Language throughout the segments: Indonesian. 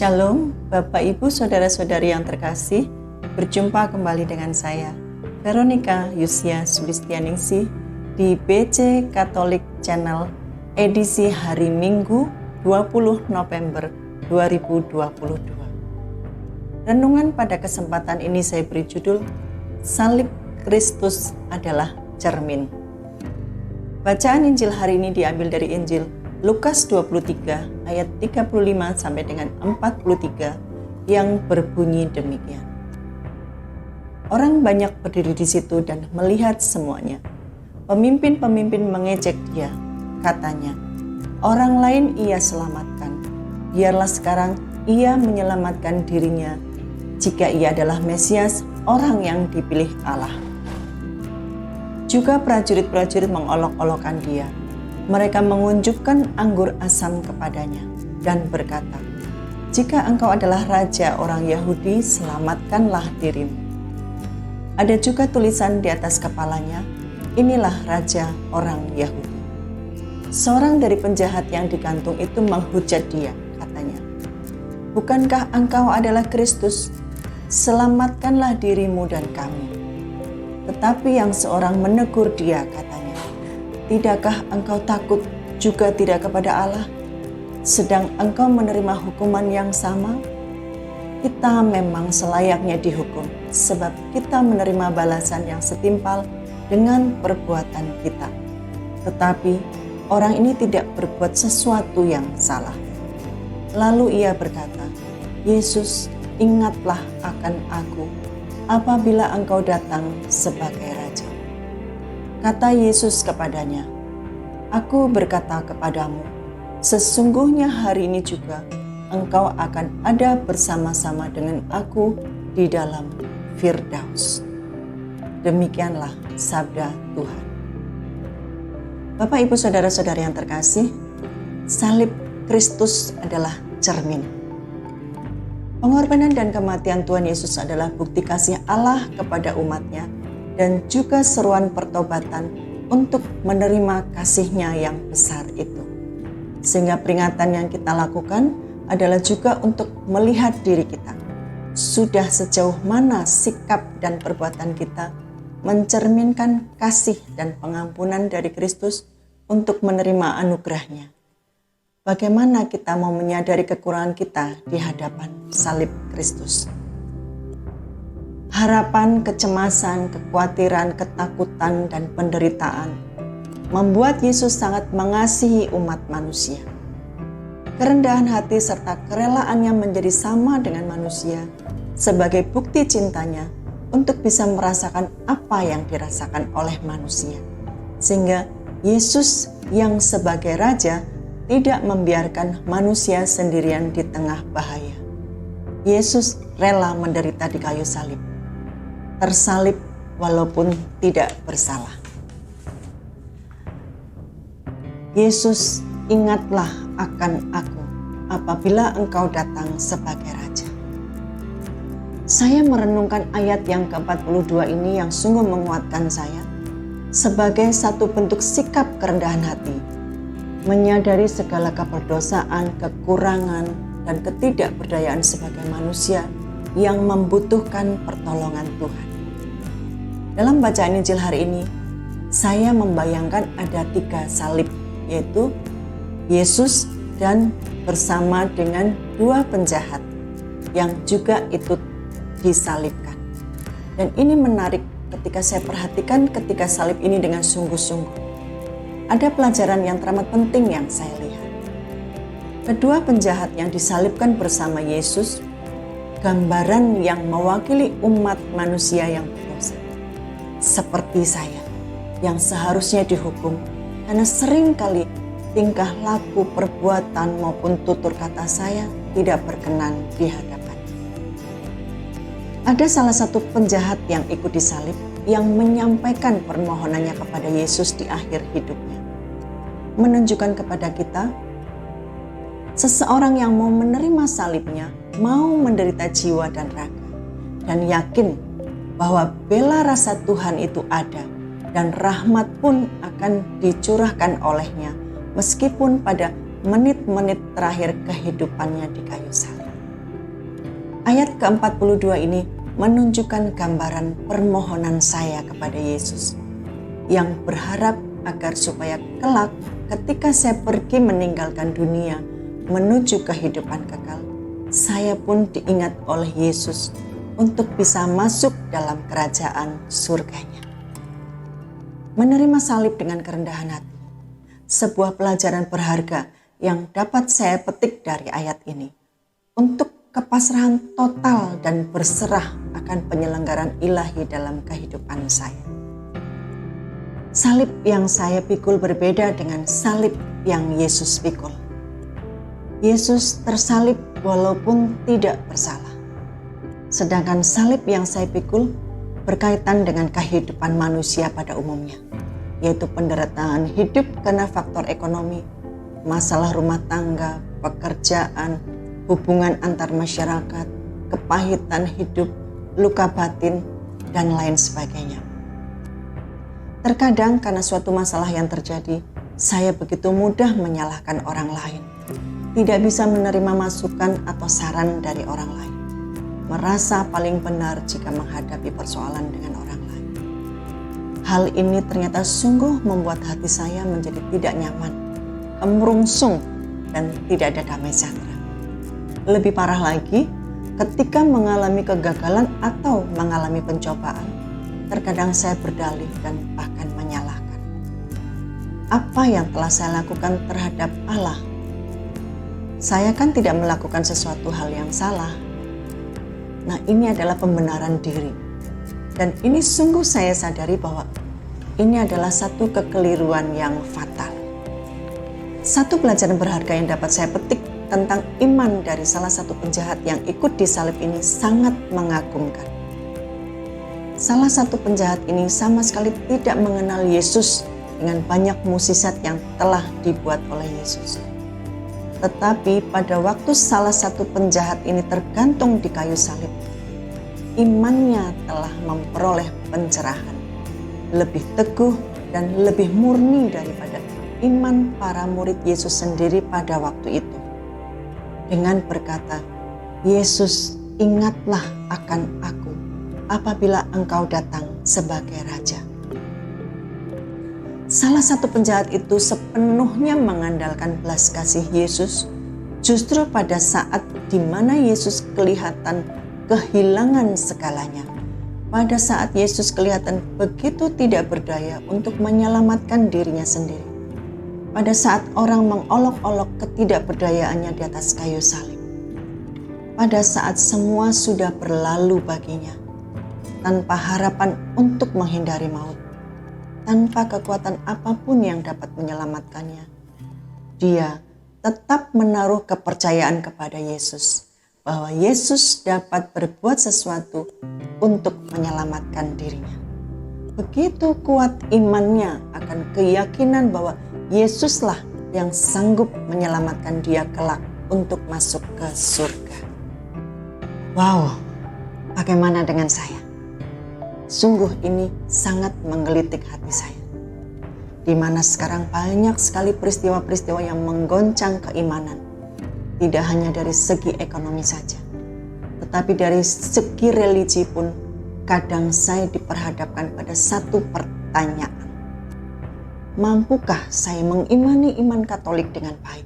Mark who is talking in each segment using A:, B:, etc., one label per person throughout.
A: Shalom, Bapak Ibu Saudara-saudari yang terkasih. Berjumpa kembali dengan saya, Veronica Yusia Sulistianingsih di BC Katolik Channel edisi hari Minggu 20 November 2022. Renungan pada kesempatan ini saya beri judul Salib Kristus adalah cermin. Bacaan Injil hari ini diambil dari Injil Lukas 23 ayat 35 sampai dengan 43 yang berbunyi demikian. Orang banyak berdiri di situ dan melihat semuanya. Pemimpin-pemimpin mengejek dia, katanya, "Orang lain ia selamatkan. Biarlah sekarang ia menyelamatkan dirinya jika ia adalah Mesias, orang yang dipilih Allah." Juga prajurit-prajurit mengolok-olokkan dia. Mereka mengunjukkan anggur asam kepadanya dan berkata, "Jika engkau adalah raja orang Yahudi, selamatkanlah dirimu." Ada juga tulisan di atas kepalanya, "Inilah raja orang Yahudi." Seorang dari penjahat yang digantung itu menghujat dia, katanya, "Bukankah engkau adalah Kristus? Selamatkanlah dirimu dan kami." Tetapi yang seorang menegur dia, katanya, "Tidakkah engkau takut juga tidak kepada Allah, sedang engkau menerima hukuman yang sama? Kita memang selayaknya dihukum, sebab kita menerima balasan yang setimpal dengan perbuatan kita. Tetapi orang ini tidak berbuat sesuatu yang salah." Lalu ia berkata, "Yesus, ingatlah akan aku apabila engkau datang sebagai raja." Kata Yesus kepadanya, "Aku berkata kepadamu, sesungguhnya hari ini juga engkau akan ada bersama-sama dengan aku di dalam Firdaus." Demikianlah sabda Tuhan. Bapak, Ibu, Saudara-saudari yang terkasih, salib Kristus adalah cermin. Pengorbanan dan kematian Tuhan Yesus adalah bukti kasih Allah kepada umatnya dan juga seruan pertobatan untuk menerima kasih-Nya yang besar itu. Sehingga peringatan yang kita lakukan adalah juga untuk melihat diri kita. Sudah sejauh mana sikap dan perbuatan kita mencerminkan kasih dan pengampunan dari Kristus untuk menerima anugerah-Nya. Bagaimana kita mau menyadari kekurangan kita di hadapan salib Kristus? Harapan, kecemasan, kekhawatiran, ketakutan, dan penderitaan membuat Yesus sangat mengasihi umat manusia. Kerendahan hati serta kerelaannya menjadi sama dengan manusia sebagai bukti cintanya untuk bisa merasakan apa yang dirasakan oleh manusia. Sehingga Yesus yang sebagai Raja tidak membiarkan manusia sendirian di tengah bahaya. Yesus rela menderita di kayu salib, tersalib walaupun tidak bersalah. Yesus, ingatlah akan aku apabila engkau datang sebagai Raja. Saya merenungkan ayat yang ke-42 ini yang sungguh menguatkan saya sebagai satu bentuk sikap kerendahan hati, menyadari segala keperdosaan, kekurangan, dan ketidakberdayaan sebagai manusia yang membutuhkan pertolongan Tuhan. Dalam bacaan Injil hari ini, saya membayangkan ada 3 salib, yaitu Yesus dan bersama dengan 2 penjahat yang juga itu disalibkan. Dan ini menarik ketika saya perhatikan ketika salib ini dengan sungguh-sungguh. Ada pelajaran yang teramat penting yang saya lihat. Kedua penjahat yang disalibkan bersama Yesus, gambaran yang mewakili umat manusia yang berdosa. Seperti saya yang seharusnya dihukum karena seringkali tingkah laku, perbuatan maupun tutur kata saya tidak berkenan di hadapan. Ada salah satu penjahat yang ikut disalib yang menyampaikan permohonannya kepada Yesus di akhir hidupnya. Menunjukkan kepada kita, seseorang yang mau menerima salibnya, mau menderita jiwa dan raga, dan yakin bahwa bela rasa Tuhan itu ada dan rahmat pun akan dicurahkan olehnya meskipun pada menit-menit terakhir kehidupannya di kayu salib. Ayat ke-42 ini menunjukkan gambaran permohonan saya kepada Yesus yang berharap agar supaya kelak ketika saya pergi meninggalkan dunia menuju kehidupan kekal, saya pun diingat oleh Yesus untuk bisa masuk dalam kerajaan surganya. Menerima salib dengan kerendahan hati, sebuah pelajaran berharga yang dapat saya petik dari ayat ini. Untuk kepasrahan total dan berserah akan penyelenggaraan ilahi dalam kehidupan saya. Salib yang saya pikul berbeda dengan salib yang Yesus pikul. Yesus tersalib walaupun tidak bersalah. Sedangkan salib yang saya pikul berkaitan dengan kehidupan manusia pada umumnya, yaitu penderitaan hidup karena faktor ekonomi, masalah rumah tangga, pekerjaan, hubungan antar masyarakat, kepahitan hidup, luka batin, dan lain sebagainya. Terkadang karena suatu masalah yang terjadi, saya begitu mudah menyalahkan orang lain. Tidak bisa menerima masukan atau saran dari orang lain. Merasa paling benar jika menghadapi persoalan dengan orang lain. Hal ini ternyata sungguh membuat hati saya menjadi tidak nyaman, kemerungsung, dan tidak ada damai sejahtera. Lebih parah lagi, ketika mengalami kegagalan atau mengalami pencobaan, terkadang saya berdalih dan bahkan menyalahkan. Apa yang telah saya lakukan terhadap Allah? Saya kan tidak melakukan sesuatu hal yang salah. Nah, ini adalah pembenaran diri. Dan ini sungguh saya sadari bahwa ini adalah satu kekeliruan yang fatal. Satu pelajaran berharga yang dapat saya petik tentang iman dari salah satu penjahat yang ikut disalib ini sangat mengagumkan. Salah satu penjahat ini sama sekali tidak mengenal Yesus dengan banyak mukjizat yang telah dibuat oleh Yesus. Tetapi pada waktu salah satu penjahat ini tergantung di kayu salib, imannya telah memperoleh pencerahan, lebih teguh dan lebih murni daripada iman para murid Yesus sendiri pada waktu itu. Dengan berkata, "Yesus, ingatlah akan aku apabila engkau datang sebagai Raja." Salah satu penjahat itu sepenuhnya mengandalkan belas kasih Yesus justru pada saat di mana Yesus kelihatan kehilangan segalanya. Pada saat Yesus kelihatan begitu tidak berdaya untuk menyelamatkan dirinya sendiri. Pada saat orang mengolok-olok ketidakberdayaannya di atas kayu salib. Pada saat semua sudah berlalu baginya, tanpa harapan untuk menghindari maut, tanpa kekuatan apapun yang dapat menyelamatkannya, dia tetap menaruh kepercayaan kepada Yesus, bahwa Yesus dapat berbuat sesuatu untuk menyelamatkan dirinya. Begitu kuat imannya akan keyakinan bahwa Yesuslah yang sanggup menyelamatkan dia kelak untuk masuk ke surga. Wow, bagaimana dengan saya? Sungguh ini sangat menggelitik hati saya. Di mana sekarang banyak sekali peristiwa-peristiwa yang menggoncang keimanan. Tidak hanya dari segi ekonomi saja, tetapi dari segi religi pun kadang saya diperhadapkan pada satu pertanyaan. Mampukah saya mengimani iman Katolik dengan baik?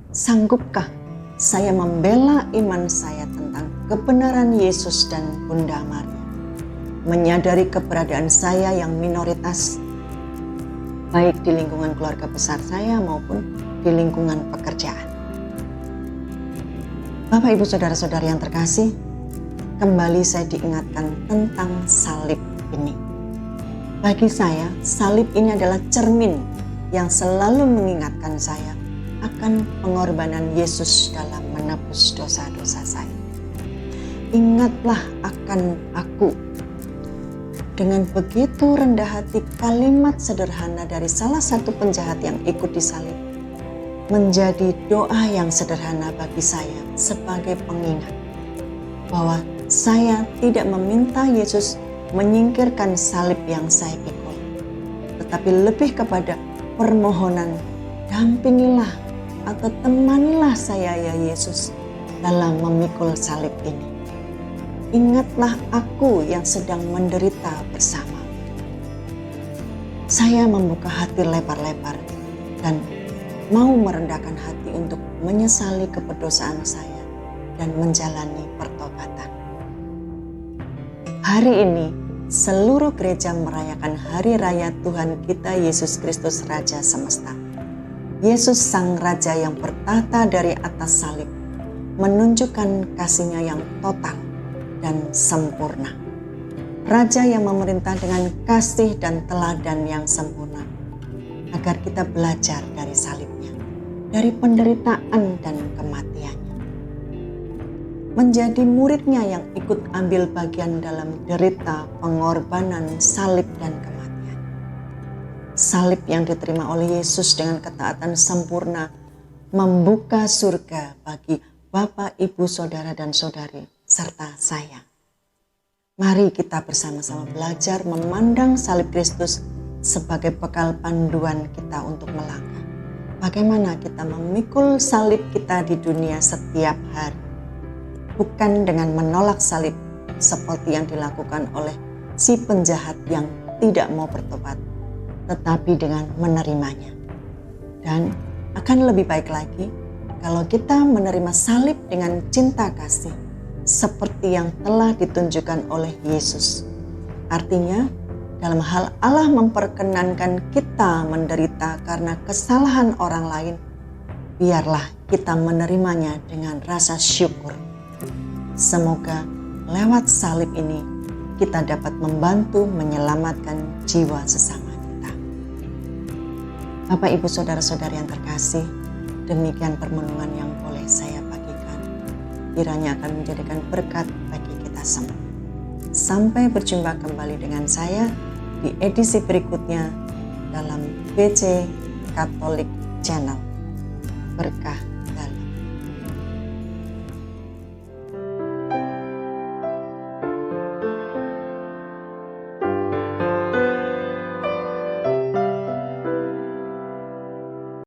A: Sanggupkah saya membela iman saya tentang kebenaran Yesus dan Bunda Maria? Menyadari keberadaan saya yang minoritas, baik di lingkungan keluarga besar saya maupun di lingkungan pekerjaan. Bapak, Ibu, Saudara-saudari yang terkasih, kembali saya diingatkan tentang salib ini. Bagi saya, salib ini adalah cermin yang selalu mengingatkan saya akan pengorbanan Yesus dalam menebus dosa-dosa saya. Ingatlah akan aku. Dengan begitu rendah hati, kalimat sederhana dari salah satu penjahat yang ikut disalib menjadi doa yang sederhana bagi saya sebagai pengingat bahwa saya tidak meminta Yesus menyingkirkan salib yang saya pikul, tetapi lebih kepada permohonan, dampingilah atau temanilah saya ya Yesus dalam memikul salib ini. ingatlah aku yang sedang menderita bersama. Saya membuka hati lebar-lebar dan mau merendahkan hati untuk menyesali keberdosaan saya dan menjalani pertobatan. Hari ini, seluruh gereja merayakan Hari Raya Tuhan kita Yesus Kristus Raja Semesta. Yesus Sang Raja yang bertahta dari atas salib, menunjukkan kasih-Nya yang total dan sempurna. Raja yang memerintah dengan kasih dan teladan yang sempurna, agar kita belajar dari salib-Nya, dari penderitaan dan kematian-Nya. Menjadi murid-Nya yang ikut ambil bagian dalam derita, pengorbanan, salib dan kematian. Salib yang diterima oleh Yesus dengan ketaatan sempurna membuka surga bagi Bapak, Ibu, Saudara dan Saudari serta saya. Mari kita bersama-sama belajar memandang salib Kristus sebagai bekal panduan kita untuk melangkah. Bagaimana kita memikul salib kita di dunia setiap hari. Bukan dengan menolak salib seperti yang dilakukan oleh si penjahat yang tidak mau bertobat, tetapi dengan menerimanya. Dan akan lebih baik lagi kalau kita menerima salib dengan cinta kasih, seperti yang telah ditunjukkan oleh Yesus. Artinya, dalam hal Allah memperkenankan kita menderita karena kesalahan orang lain, biarlah kita menerimanya dengan rasa syukur. Semoga lewat salib ini kita dapat membantu menyelamatkan jiwa sesama kita. Bapak, Ibu, Saudara-saudari yang terkasih, demikian permenungan yang boleh saya bagikan. Kiranya akan menjadikan berkat bagi kita semua. Sampai berjumpa kembali dengan saya di edisi berikutnya dalam BC Katolik Channel. Berkah